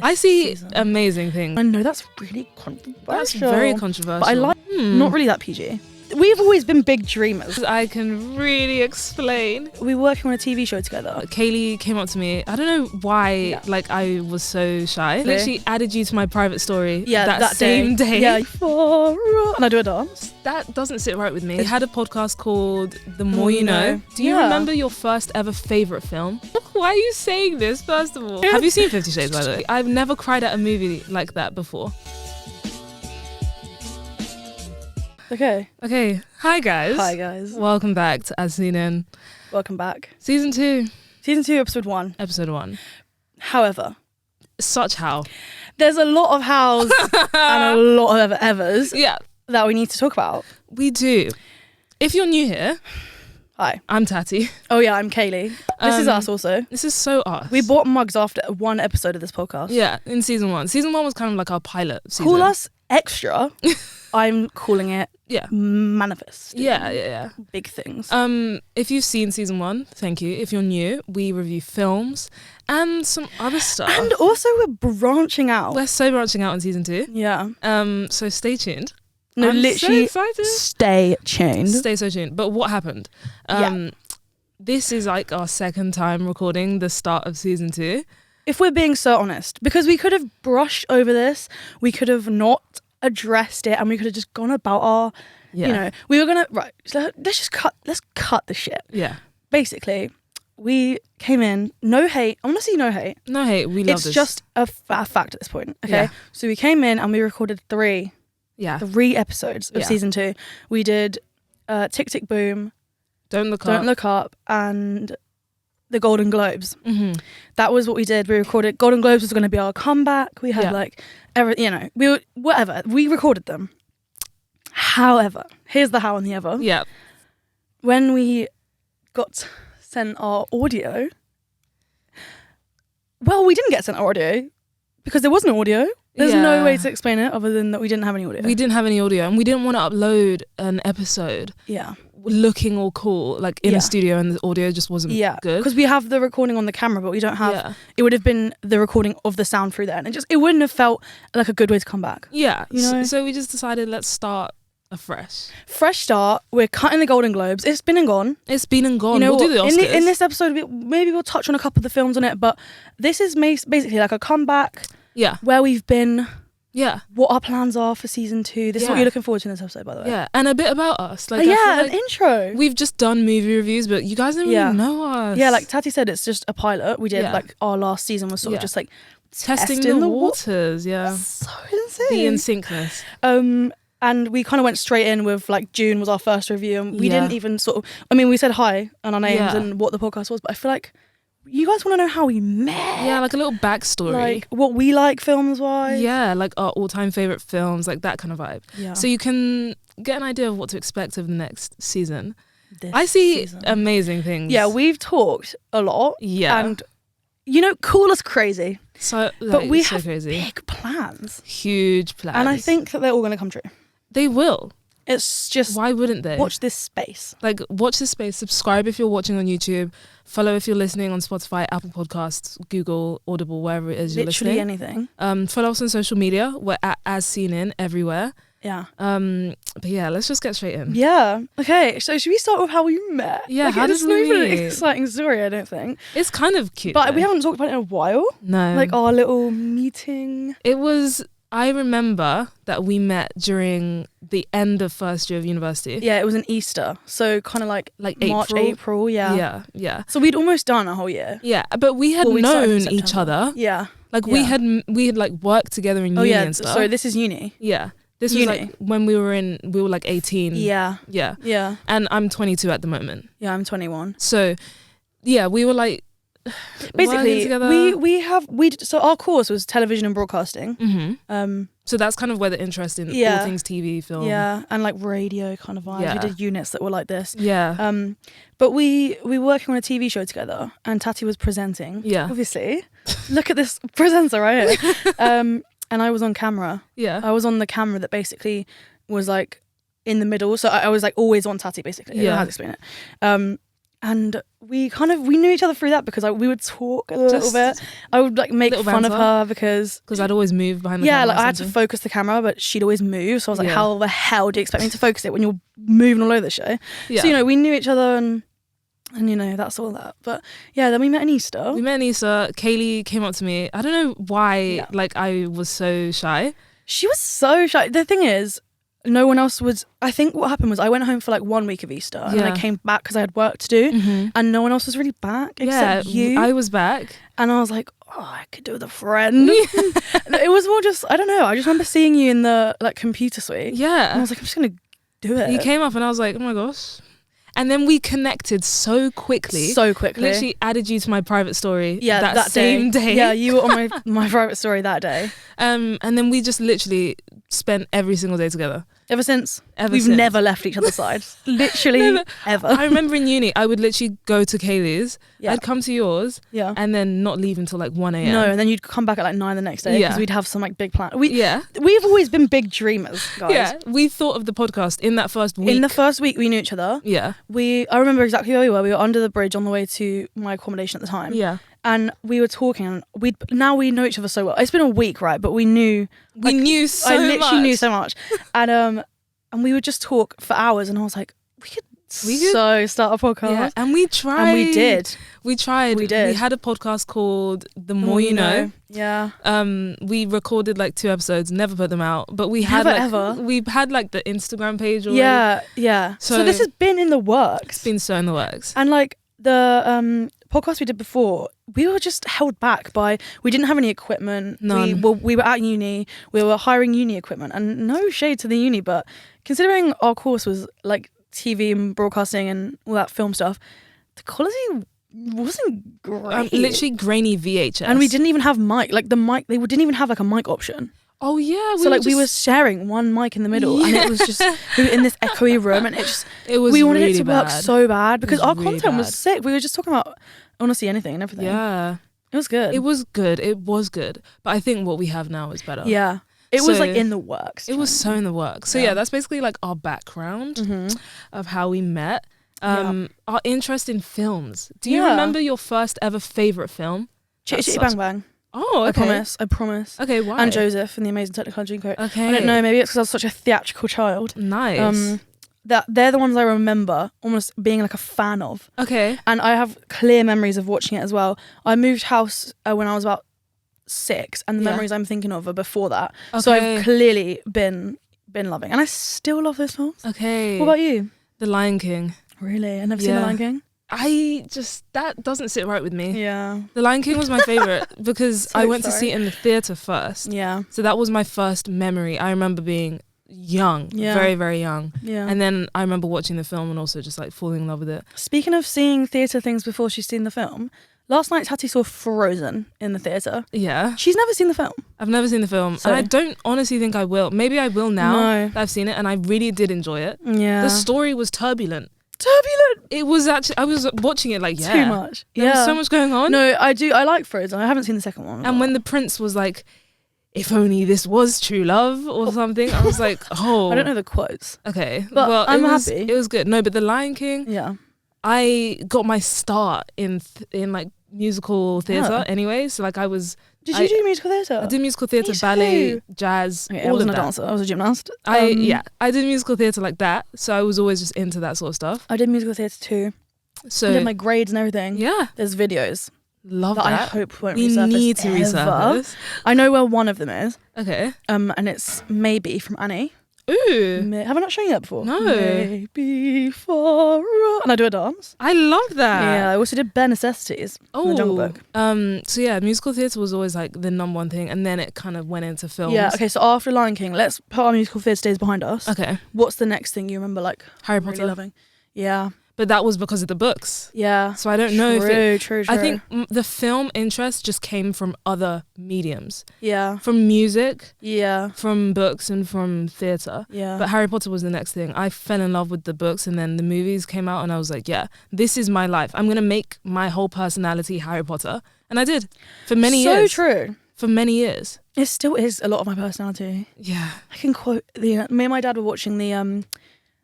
I see season. amazing things. I know that's really controversial. That's very controversial. But I like not really that PG. We've always been big dreamers. I can really explain. We were working on a TV show together. Kaylee came up to me. I don't know why, like, I was so shy. Literally added you to my private story that same day. Yeah. And I do a dance. That doesn't sit right with me. We had a podcast called The More You Know. Do you remember your first ever favourite film? Why are you saying this, first of all? Have you seen 50 Shades, by the way? I've never cried at a movie like that before. Okay. Hi, guys. Hi, guys. Welcome back to As Seen In. Welcome back. Season 2. Season 2, episode 1. Episode 1. However, Such how. there's a lot of hows and a lot of evers Yeah, that we need to talk about. we do. If you're new here, Hi. I'm Tati. Oh yeah, I'm Kaylee. This is us also. This is so us. We bought mugs after one episode of this podcast. Yeah, in season 1. Season 1 was kind of like our pilot season. Call us extra. I'm calling it manifest. Yeah. Big things. If you've seen season 1, thank you. If you're new, we review films and some other stuff. And also we're branching out. We're so branching out in season 2. Yeah. So stay tuned. No, I'm literally so excited. stay tuned. Stay so tuned. But what happened? This is like our second time recording the start of season 2. If we're being so honest, because we could have brushed over this, we could have not addressed it, and we could have just gone about our, you know, we were gonna, right, so let's cut the shit. Yeah. Basically, we came in, no hate, I want to see no hate. No hate, we love it's this. It's just a fact at this point, okay? Yeah. So we came in and we recorded three episodes of season 2. We did Tick Tick Boom, Don't Look Up, and the Golden Globes. Mm-hmm. That was what we did. We recorded. Golden Globes was going to be our comeback. We had we recorded them. However, here's the how and the ever. Yeah. When we got sent our audio, well, we didn't get sent our audio because there was no audio. There's no way to explain it other than that we didn't have any audio. We didn't have any audio, and we didn't want to upload an episode looking all cool, like in a studio, and the audio just wasn't good. Because we have the recording on the camera, but we don't have... It would have been the recording of the sound through there, and it wouldn't have felt like a good way to come back. Yeah. You know? So we just decided, let's start afresh. Fresh start. We're cutting the Golden Globes. It's been and gone. It's been and gone. You know, we'll do the Oscars. In this episode, maybe we'll touch on a couple of the films on it, but this is basically like a comeback. Yeah. Where we've been. Yeah. What our plans are for season 2. This is what you're looking forward to in this episode, by the way. Yeah. And a bit about us. Like, an intro. We've just done movie reviews, but you guys don't really know us. Yeah, like Tati said, it's just a pilot. We did like our last season was sort of just like testing the waters. Yeah. That's so insane. The in-syncness. And we kind of went straight in with like June was our first review, and we didn't even we said hi and our names and what the podcast was, but I feel like you guys want to know how we met. Yeah, like a little backstory. Like what we like films-wise. Yeah, like our all-time favourite films, like that kind of vibe. Yeah. So you can get an idea of what to expect of the next season. I see amazing things. Yeah, we've talked a lot. Yeah. And, call us crazy. So, but we have crazy. big plans. Huge plans. And I think that they're all going to come true. They will. It's just... Why wouldn't they? Watch this space. Like, watch this space. Subscribe if you're watching on YouTube. Follow if you're listening on Spotify, Apple Podcasts, Google, Audible, wherever it is you're listening. Literally anything. Follow us on social media. We're at As Seen In everywhere. Yeah. But yeah, let's just get straight in. Yeah. Okay, so should we start with how we met? Yeah, how did we meet? It's not even an exciting story, I don't think. It's kind of cute. But we haven't talked about it in a while. No. Like our little meeting. I remember that we met during the end of first year of university. Yeah, it was an Easter. So kind of like March, April, Yeah. So we'd almost done a whole year. Yeah, but we had known each other. Yeah. Like we had like worked together in uni and stuff. So this is uni. Yeah. This was like when we were like 18. Yeah. Yeah. Yeah. And I'm 22 at the moment. Yeah, I'm 21. So yeah, we were like basically so our course was television and broadcasting. Mm-hmm. So that's kind of where the interest in all things TV, film, and like radio kind of vibes. We did units that were like this. But we were working on a TV show together, and Tati was presenting. Obviously. Look at this presenter right here. And I was on camera. I was on the camera that basically was like in the middle, so I was like always on Tati basically. I don't know how to explain it. And we knew each other through that because we would talk a little bit. I would like make fun of her because I'd always move behind the camera. Yeah, like I had to focus the camera, but she'd always move. So I was like, how the hell do you expect me to focus it when you're moving all over the show? Yeah. So, we knew each other and that's all that. But yeah, then we met in Easter. Kaylee came up to me. I don't know why, I was so shy. She was so shy. The thing is, no one else was. I think what happened was I went home for like 1 week of Easter and then I came back because I had work to do and no one else was really back except you. I was back. And I was like, I could do with a friend. It was more just, I don't know. I just remember seeing you in the computer suite. Yeah. And I was like, I'm just going to do it. You came up and I was like, oh my gosh. And then we connected so quickly. Literally added you to my private story that same day. Yeah, you were on my private story that day. And then we just literally spent every single day together. Ever since. We've never left each other's sides. Literally ever. I remember in uni, I would literally go to Kaylee's. Yeah. I'd come to yours. Yeah. And then not leave until 1 a.m. No, and then you'd come back at 9 the next day because we'd have some big plan. We've always been big dreamers, guys. Yeah. We thought of the podcast in that first week. In the first week we knew each other. Yeah. I remember exactly where we were. We were under the bridge on the way to my accommodation at the time. Yeah. And we were talking and now we know each other so well. It's been a week, right? But we knew. I literally knew so much. And we would just talk for hours and I was like, we could start a podcast. Yeah, and we tried. And we did. We tried. We did. We had a podcast called The More You Know. Yeah. We recorded 2 episodes, never put them out, but we had we've had the Instagram page already. Yeah, yeah. So this has been in the works. It's been so in the works. And the podcast we did before, we were just held back by, we didn't have any equipment. None. We were at uni, we were hiring uni equipment, and no shade to the uni, but considering our course was TV and broadcasting and all that film stuff, the quality wasn't great. Literally grainy VHS. And we didn't even have mic. The mic, they didn't even have a mic option. Oh yeah. We were sharing one mic in the middle and it was just, we were in this echoey room and we wanted it to work so bad because our content was sick. We were just talking about honestly anything and everything. Yeah. It was good. It was good. But I think what we have now is better. Yeah. It was in the works. It was so in the works. So yeah, that's basically our background of how we met. Our interest in films. Do you remember your first ever favourite film? Chitty Chitty Bang Bang. Oh, okay. I promise. Okay, why? And Joseph and the Amazing Technicolor Dreamcoat. Okay. I don't know, maybe it's because I was such a theatrical child. Nice. They're the ones I remember almost being a fan of. Okay. And I have clear memories of watching it as well. I moved house when I was about 6 and the memories I'm thinking of are before that. Okay. So I've clearly been loving. And I still love those films. Okay. What about you? The Lion King. Really? I've never seen The Lion King? That doesn't sit right with me. Yeah. The Lion King was my favourite because I went to see it in the theatre first. Yeah. So that was my first memory. I remember being young, very, very young. Yeah. And then I remember watching the film and also just falling in love with it. Speaking of seeing theatre things before she's seen the film, last night Tati saw Frozen in the theatre. Yeah. She's never seen the film. I've never seen the film. And I don't honestly think I will. Maybe I will now that I've seen it and I really did enjoy it. Yeah. The story was turbulent. It was actually, I was watching it too much. There was so much going on. No, I like Frozen. I haven't seen the second one. And when the prince was like, if only this was true love or something, I was like, oh. I don't know the quotes. Okay. But well, I'm happy. It was good. No, but The Lion King, I got my start in musical theatre anyway. So I was... Did you do musical theatre? I did musical theatre, ballet, jazz, all of that. I wasn't a dancer, I was a gymnast. I did musical theatre like that. So I was always just into that sort of stuff. I did musical theatre too. So I did my grades and everything. Yeah. There's videos. Love that. I hope won't resurface. We need to resurface. I know where one of them is. Okay. And it's Maybe from Annie. Ooh. Have I not shown you that before? No. Maybe for... And I do a dance. I love that. Yeah, I also did Bare Necessities from the Jungle Book. So yeah, musical theatre was always the number one thing, and then it kind of went into films. Yeah, okay, so after Lion King, let's put our musical theatre days behind us. Okay. What's the next thing you remember Harry Potter? Really loving? Yeah. But that was because of the books. Yeah. So I don't know if it... True. I think the film interest just came from other mediums. Yeah. From music. Yeah. From books and from theatre. Yeah. But Harry Potter was the next thing. I fell in love with the books and then the movies came out and I was like, yeah, this is my life. I'm going to make my whole personality Harry Potter. And I did. For many years. So true. For many years. It still is a lot of my personality. Yeah. I can quote... Me and my dad were watching the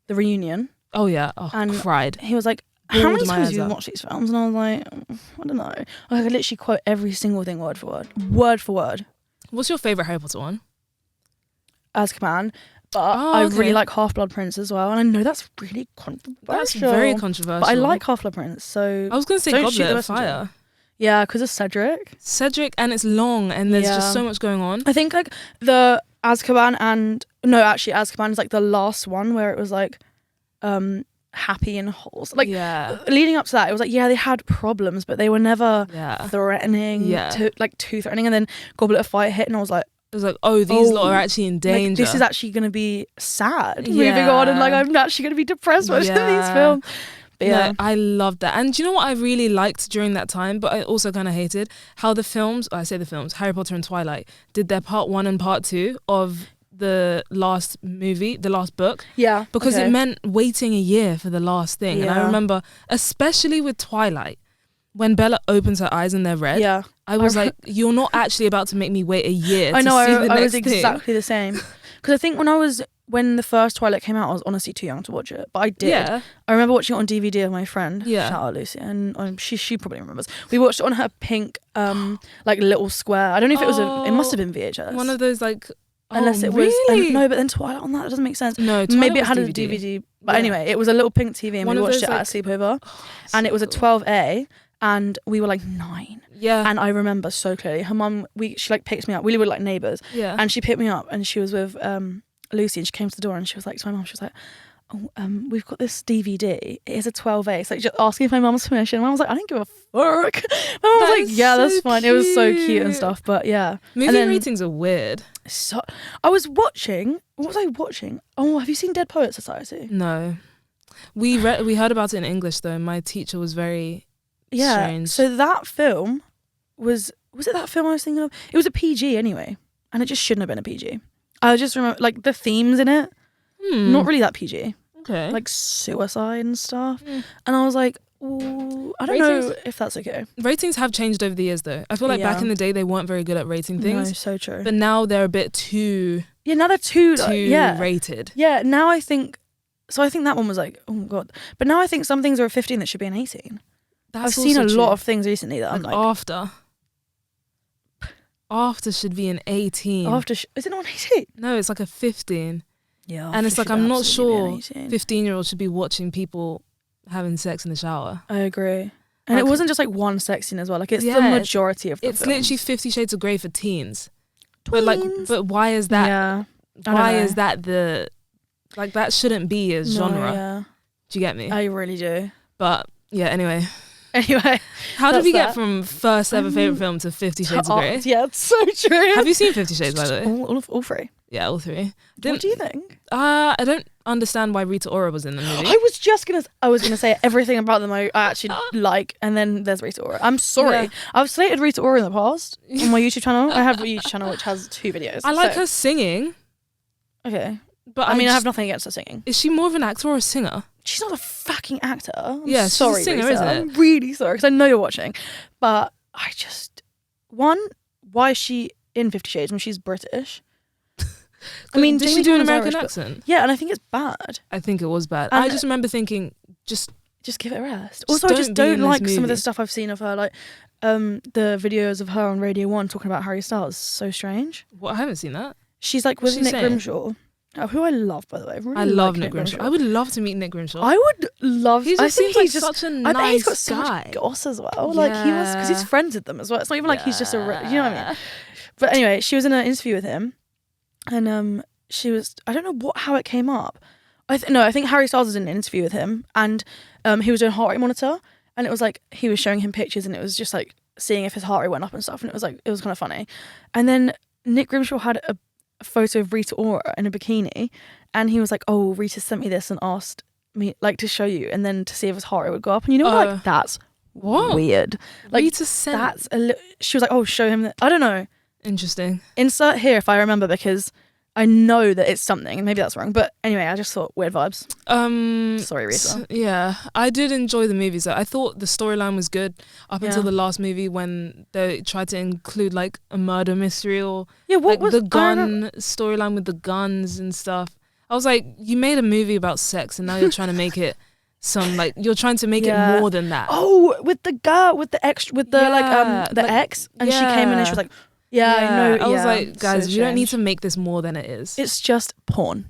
reunion. Oh yeah, and cried. He was like, how many times have you watched these films? And I was like, I don't know. Like, I could literally quote every single thing word for word. Word for word. What's your favourite Harry Potter one? Azkaban. But I really like Half-Blood Prince as well. And I know that's really controversial. That's very controversial. But I like Half-Blood Prince, so... I was going to say Goblet of Fire. Yeah, because of Cedric. And it's long and there's just so much going on. I think like the Azkaban Azkaban is like the last one where it was like happy and wholesome. Like leading up to that, it was like, they had problems, but they were never threatening, too threatening. And then Goblet of Fire hit and I was like, these lot are actually in danger. Like, this is actually going to be sad moving on, and like I'm actually going to be depressed watching these films. But no, I loved that. And do you know what I really liked during that time, but I also kind of hated how the films, Harry Potter and Twilight, did their part 1 and part 2 of the last movie, the last book. Yeah. Because it meant waiting a year for the last thing. Yeah. And I remember, especially with Twilight, when Bella opens her eyes and they're red, I was like, you're not actually about to make me wait a year to see the next thing. I was exactly the same. Because I think when the first Twilight came out, I was honestly too young to watch it. But I did. Yeah. I remember watching it on DVD with my friend. Yeah. Shout out Lucy. And she probably remembers. We watched it on her pink, like little square. I don't know if it was it must have been VHS. One of those like... Unless it was... Really? No, but then Twilight on that doesn't make sense. No, Twilight maybe it had was a DVD. But anyway, it was a little pink TV and we watched it at a sleepover. And it was a 12A and we were like 9. Yeah. And I remember so clearly. Her mum, she like picked me up. We were like neighbours. Yeah. And she picked me up and she was with Lucy and she came to the door and she was like to my mum, she was like, we've got this DVD. It is a 12A. So like, just asking for my mum's permission. My mum was like, I don't give a fuck. My mum was like, yeah, that's fine. It was so cute and stuff. But yeah. Movie ratings are weird. So I was watching. What was I watching? Oh, have you seen Dead Poets Society? No. We heard about it in English though. My teacher was very strange. So that film was it that film I was thinking of? It was a PG anyway. And it just shouldn't have been a PG. I just remember like the themes in it. Not really that PG. Okay. Like suicide and stuff. And I was like, ooh, I don't know if that's okay. Ratings have changed over the years though. I feel like back in the day they weren't very good at rating things. No, so true. But now they're a bit too... Yeah, now they're too rated. Yeah, now I think... So I think that one was like, oh God. But now I think some things are a 15 that should be an 18. I've seen a lot of things recently that I'm like... After should be an 18. Is it not an 18? No, it's like a 15. Yeah. And it's like, I'm not sure 15-year-olds should be watching people having sex in the shower. I agree. And it wasn't just like one sex scene as well. Like it's the majority of the films. Literally 50 Shades of Grey for teens. But why is that? Yeah. Why is that the... Like that shouldn't be a genre. Yeah. Do you get me? I really do. But yeah, anyway. How did we get from first ever favourite film to 50 Shades of Grey? Yeah, it's so true. Have you seen 50 Shades, by the way? All three. Yeah, all three. What do you think? I don't understand why Rita Ora was in the movie. I was gonna say everything about them I actually like, and then there's Rita Ora. I'm sorry. Yeah. I've slated Rita Ora in the past on my YouTube channel. I have a YouTube channel which has 2 videos. I like her singing. Okay. But I have nothing against her singing. Is she more of an actor or a singer? She's not a fucking actor. I'm sorry, she's a singer, Rita. isn't it? I'm really sorry because I know you're watching. But I just... why is she in 50 Shades when she's British? I mean, did she do an American accent? Yeah, and I think it's bad. I think it was bad. And I just remember thinking, just give it a rest. Also, I just don't like some of the stuff I've seen of her, like the videos of her on Radio 1 talking about Harry Styles. So strange. What? I haven't seen that.'s like with Nick Grimshaw. Who I love, by the way. I love Nick Grimshaw. I would love to meet Nick Grimshaw. I would love... He just seems like such a nice guy. He's got so much goss as well. Yeah. Like, he was... Because he's friends with them as well. It's not even like he's just a... You know what I mean? But anyway, she was in an interview with him. And she was... I don't know how it came up. I think Harry Styles was in an interview with him. And he was doing a heart rate monitor. And it was like... He was showing him pictures and it was just like... Seeing if his heart rate went up and stuff. And it was like... It was kind of funny. And then Nick Grimshaw had a photo of Rita Ora in a bikini, and he was like, oh, Rita sent me this and asked me like to show you and then to see if his heart rate would go up. And you know what? Like, that's weird. Like, Rita sent... she was like, oh, show him that. I don't know. Interesting. Insert here if I remember, because I know that it's something and maybe that's wrong, but anyway, I just thought weird vibes. Sorry, Rita. Yeah, I did enjoy the movies. I thought the storyline was good up until the last movie when they tried to include like a murder mystery or the gun storyline with the guns and stuff. I was like, you made a movie about sex and now you're trying to make it some like you're trying to make it more than that. Oh, with the girl, with the ex, with the ex, and she came in and she was like, I know. I was like, guys, you don't need to make this more than it is. It's just porn.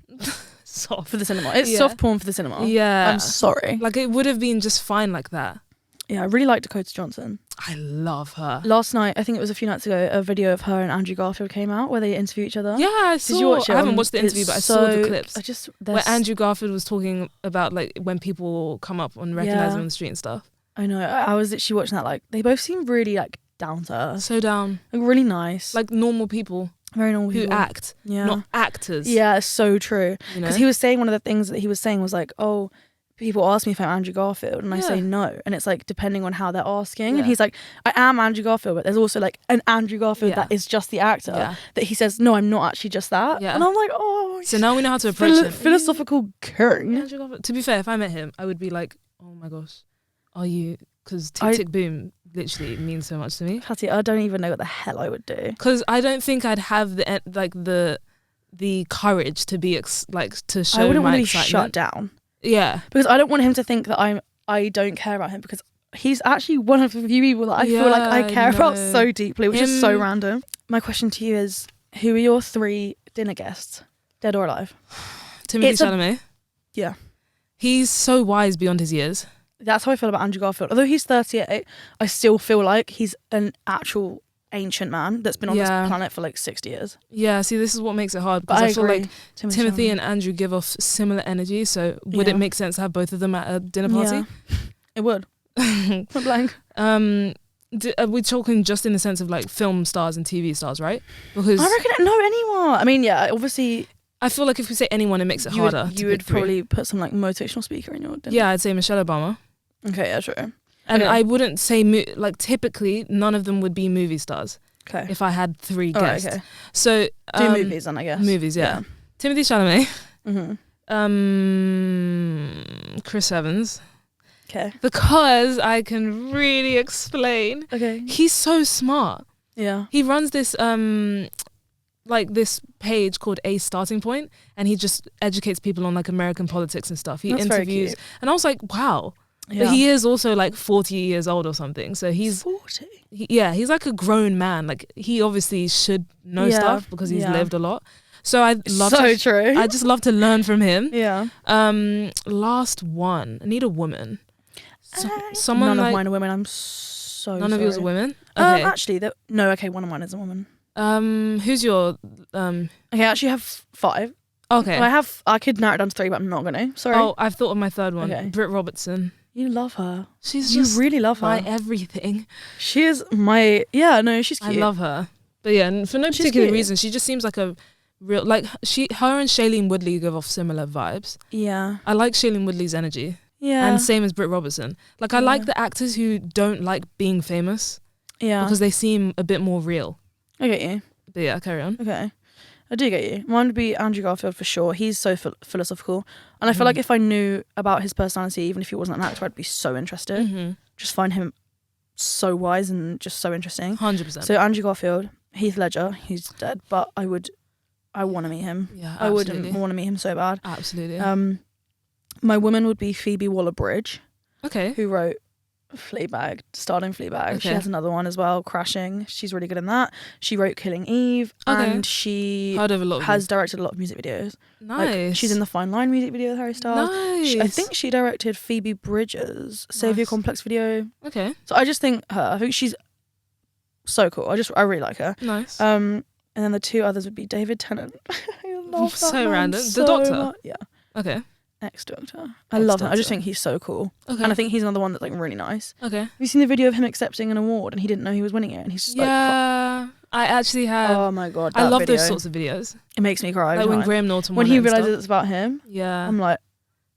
Soft for the cinema. It's soft porn for the cinema. Yeah, I'm sorry. Like it would have been just fine like that. Yeah, I really like Dakota Johnson. I love her. Last night, I think it was a few nights ago, a video of her and Andrew Garfield came out where they interview each other. Yeah, I saw. Did you watch it? I haven't watched the interview, but I saw the clips. Where Andrew Garfield was talking about like when people come up and recognise him on the street and stuff. I know. I was literally watching that. Like they both seem really like down to earth. So down. Like really nice. Like normal people. Very normal people. Who act. Yeah. Not actors. Yeah, it's so true. Because he was saying one of the things that he was saying was like, oh, people ask me if I'm Andrew Garfield and I say no, and it's like depending on how they're asking, and he's like, I am Andrew Garfield, but there's also like an Andrew Garfield that is just the actor that he says no, I'm not actually just that, and I'm like, oh, so now we know how to approach him. Philosophical king. Andrew Garfield. To be fair, if I met him, I would be like, oh my gosh, are you? Because Tick Tick Boom literally means so much to me. Hattie, I don't even know what the hell I would do, because I don't think I'd have the courage to be to show. I wouldn't want to be excitement. Shut down. Yeah, because I don't want him to think that I don't care about him, because he's actually one of the few people that I feel like I care about so deeply, which is so random. My question to you is, who are your 3 dinner guests, dead or alive? Timothée Chalamet. Yeah, he's so wise beyond his years. That's how I feel about Andrew Garfield. Although he's 38, I still feel like he's an actual ancient man that's been on this planet for like 60 years. Yeah, see, this is what makes it hard, because I feel like Timothy and Andrew give off similar energy, so would it make sense to have both of them at a dinner party? Yeah. It would. Point blank. Are we talking just in the sense of like film stars and TV stars, right? Because I reckon no anyone. I mean, yeah, obviously I feel like if we say anyone, it makes it harder. You would probably put some like motivational speaker in your dinner. Yeah, I'd say Michelle Obama. Okay, yeah, true. And I wouldn't say, like, typically, none of them would be movie stars. Okay. If I had 3 guests. Right, okay. So, do movies then, I guess. Movies, yeah. Timothée Chalamet. Mm-hmm. Chris Evans. Okay. Because I can really explain. Okay. He's so smart. Yeah. He runs this, like, this page called A Starting Point, and he just educates people on, like, American politics and stuff. He interviews. And I was like, wow. Yeah. But he is also like 40 years old or something. So he's 40. He's like a grown man. Like he obviously should know stuff because he's lived a lot. So I love true. I just love to learn from him. Yeah. Last one. I need a woman. Someone none of mine are women. I'm so none sorry. of yours are women. Okay. Actually, no. Okay, one of mine is a woman. Who's your Okay, I actually have 5. Okay. Well, I could narrow it down to 3, but I'm not gonna. Sorry. Oh, I've thought of my third one. Okay. Britt Robertson. You love her. You really love her. My everything. She is my she's cute. I love her. But yeah, for no particular reason, she just seems like a real her and Shailene Woodley give off similar vibes. Yeah. I like Shailene Woodley's energy. Yeah. And same as Britt Robertson. Like I like the actors who don't like being famous. Yeah. Because they seem a bit more real. I get you. But yeah, carry on. Okay. I do get you. Mine would be Andrew Garfield for sure. He's so philosophical. And I feel like if I knew about his personality, even if he wasn't an actor, I'd be so interested. Mm-hmm. Just find him so wise and just so interesting. 100%. So Andrew Garfield, Heath Ledger, he's dead, but I want to meet him. Yeah, I would want to meet him so bad. Absolutely. My woman would be Phoebe Waller-Bridge. Okay. Who wrote Fleabag, starred in Fleabag. Okay. She has another one as well, Crashing. She's really good in that. She wrote Killing Eve, and she has directed a lot of music videos. Nice. Like, she's in the Fine Line music video with Harry Styles. Nice. I think she directed Phoebe Bridgers' Savior Complex video. Okay. So I just think I think she's so cool. I really like her. Nice. And then the 2 others would be David Tennant. I love that so man random. So the Doctor. much. Yeah. Okay. Ex-Doctor. I love him. I just think he's so cool. Okay. And I think he's another one that's like really nice. Okay. Have you seen the video of him accepting an award and he didn't know he was winning it and he's just I actually have. Oh my god. I love those sorts of videos. It makes me cry. Like when Graham Norton when he realizes it's about him. Yeah. I'm like,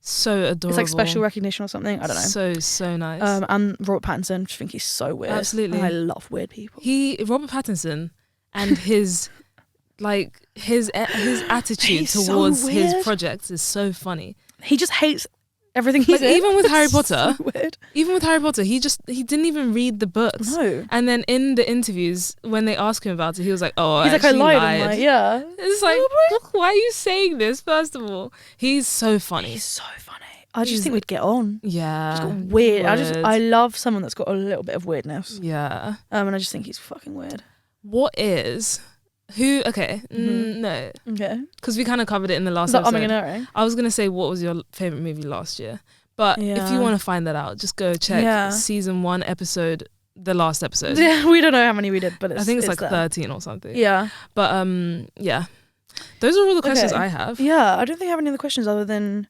so adorable. It's like special recognition or something. I don't know. So nice. And Robert Pattinson, I just think he's so weird. Absolutely. And I love weird people. Robert Pattinson and his his attitude towards his projects is so funny. He just hates everything he's in. Even with Harry Potter. So weird. Even with Harry Potter, he didn't even read the books. No. And then in the interviews, when they ask him about it, he was like, "Oh, he's like, I lied." I'm like, yeah. It's like, why are you saying this? First of all, he's so funny. He's so funny. I just think we'd get on. Yeah. Just got weird. I love someone that's got a little bit of weirdness. Yeah. And I just think he's fucking weird. No. Okay. Okay. Because we kind of covered it in the last episode. I was going to say, what was your favourite movie last year? But if you want to find that out, just go check season 1 episode, the last episode. Yeah, we don't know how many we did, but I think it's like there. 13 or something. Yeah. But yeah. Those are all the questions I have. Yeah, I don't think I have any other questions other than,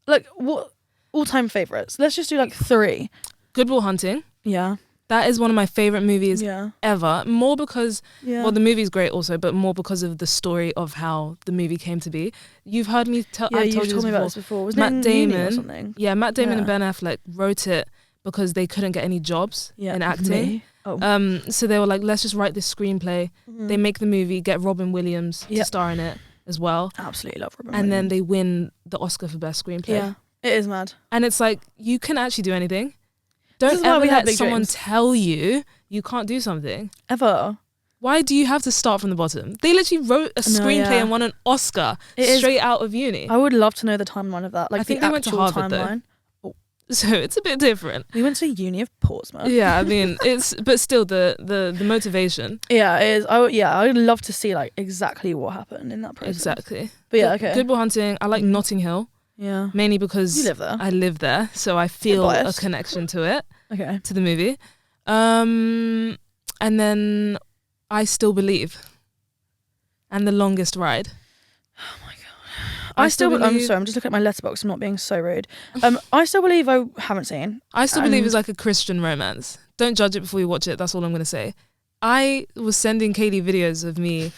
like, what all-time favourites? Let's just do like 3. Good Will Hunting. Yeah. That is one of my favourite movies ever. More because, well, the movie's great also, but more because of the story of how the movie came to be. You've heard me tell. Yeah, you've told me about this before. Was Matt Damon or something? Yeah, Matt Damon and Ben Affleck wrote it because they couldn't get any jobs in acting. So they were like, let's just write this screenplay. They make the movie, get Robin Williams to star in it as well. Absolutely love Robin And Williams. then they win the Oscar for Best Screenplay. Yeah, it is mad. And it's like, you can actually do anything. Don't ever let someone tell you can't do something. Ever. Why do you have to start from the bottom? They literally wrote a screenplay and won an Oscar straight out of uni. I would love to know the timeline of that. Like, I think they went to Harvard timeline. Though. So it's a bit different. We went to Uni of Portsmouth. Yeah, I mean, but still the motivation. Yeah, it is. I would love to see like exactly what happened in that process. Exactly. But yeah, okay. Good Will Hunting. I like Notting Hill. Yeah. Mainly because you live there. I live there, so I feel a connection to it. Okay. To the movie. And then I Still Believe. And The Longest Ride. Oh my god. I'm sorry, I'm just looking at my letterbox. I'm not being so rude. I Still Believe I haven't seen. I Still Believe is like a Christian romance. Don't judge it before you watch it. That's all I'm going to say. I was sending Kaylee videos of me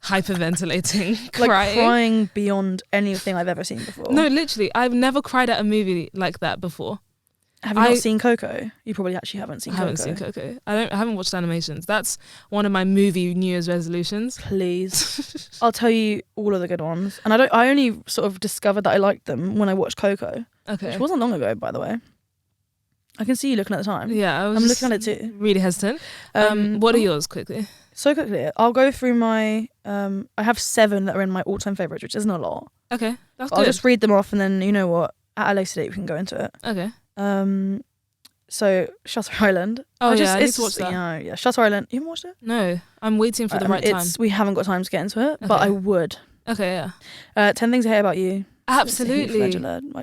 hyperventilating, crying beyond anything I've ever seen before. No, literally, I've never cried at a movie like that before. Have you not seen Coco? You probably actually haven't seen Coco. I haven't seen Coco. I haven't watched animations. That's one of my movie New Year's resolutions. Please. I'll tell you all of the good ones. And I only sort of discovered that I liked them when I watched Coco. Okay. Which wasn't long ago, by the way. I can see you looking at the time. Yeah, I'm looking at it too. Really hesitant. What are yours, quickly? So quickly, I'll go through my. I have 7 that are in my all-time favourites, which isn't a lot. Okay, that's good. I'll just read them off, and then you know what? At a later date, we can go into it. Okay. So Shutter Island. I need to watch that. Yeah, Shutter Island. You haven't watched it? No, I'm waiting for the right time. We haven't got time to get into it, but I would. Okay, yeah. 10 Things I Hate About You. Absolutely. I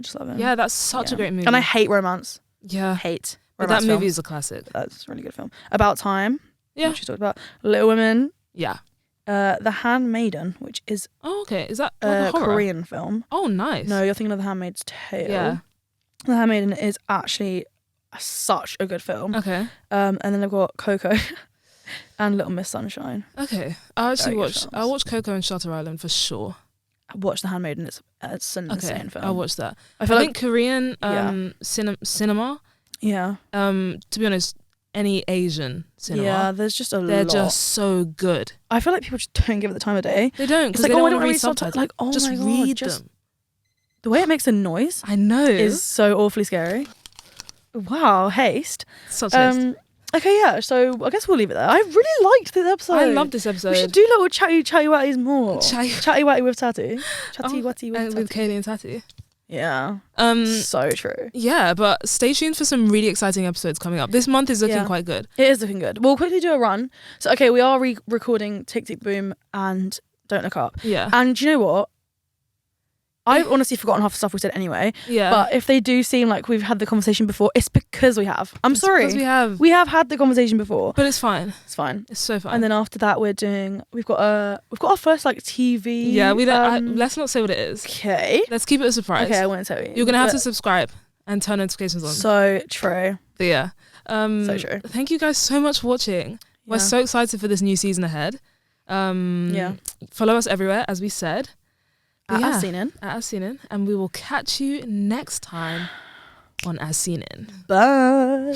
just love him. Yeah, that's such a great movie. And I hate romance. Yeah. Hate. But that movie is a classic. That's a really good film. About Time. Yeah. Which we talked about. Little Women. Yeah. The Handmaiden, which is is that like a Korean film. Oh, nice. No, you're thinking of The Handmaid's Tale. Yeah. The Handmaiden is actually such a good film. Okay. And then I've got Coco and Little Miss Sunshine. Okay. I'll watch Coco and Shutter Island for sure. I watched The Handmaiden. It's an insane film. I'll watch that. I think Korean cinema. Yeah. To be honest, any Asian cinema. Yeah, there's just a lot. They're just so good. I feel like people just don't give it the time of day. They don't, because they don't want to read subtitles. Like, oh just my God, read them. The way it makes a noise, I know, is so awfully scary. Wow, haste. Such haste. Okay, yeah, so I guess we'll leave it there. I really liked this episode. I love this episode. We should do little chatty watties more. Chatty watty with Tati. Chatty watty with Kaylee and Tati. Yeah. So true. Yeah, but stay tuned for some really exciting episodes coming up. This month is looking quite good. It is looking good. We'll quickly do a run. So, okay, we are recording Tick Tick Boom and Don't Look Up. Yeah. And do you know what? I've honestly forgotten half the stuff we said anyway. Yeah. But if they do seem like we've had the conversation before, it's because we have. I'm sorry. Because we have. We have had the conversation before. But it's fine. It's fine. It's so fine. And then after that, we've got our first like TV. Yeah, let's not say what it is. Okay. Let's keep it a surprise. Okay, I won't tell you. You're gonna have to subscribe and turn notifications on. So true. But yeah. So true. Thank you guys so much for watching. Yeah. We're so excited for this new season ahead. Follow us everywhere, as we said. At As Seen In. At As Seen In. And we will catch you next time on As Seen In. Bye.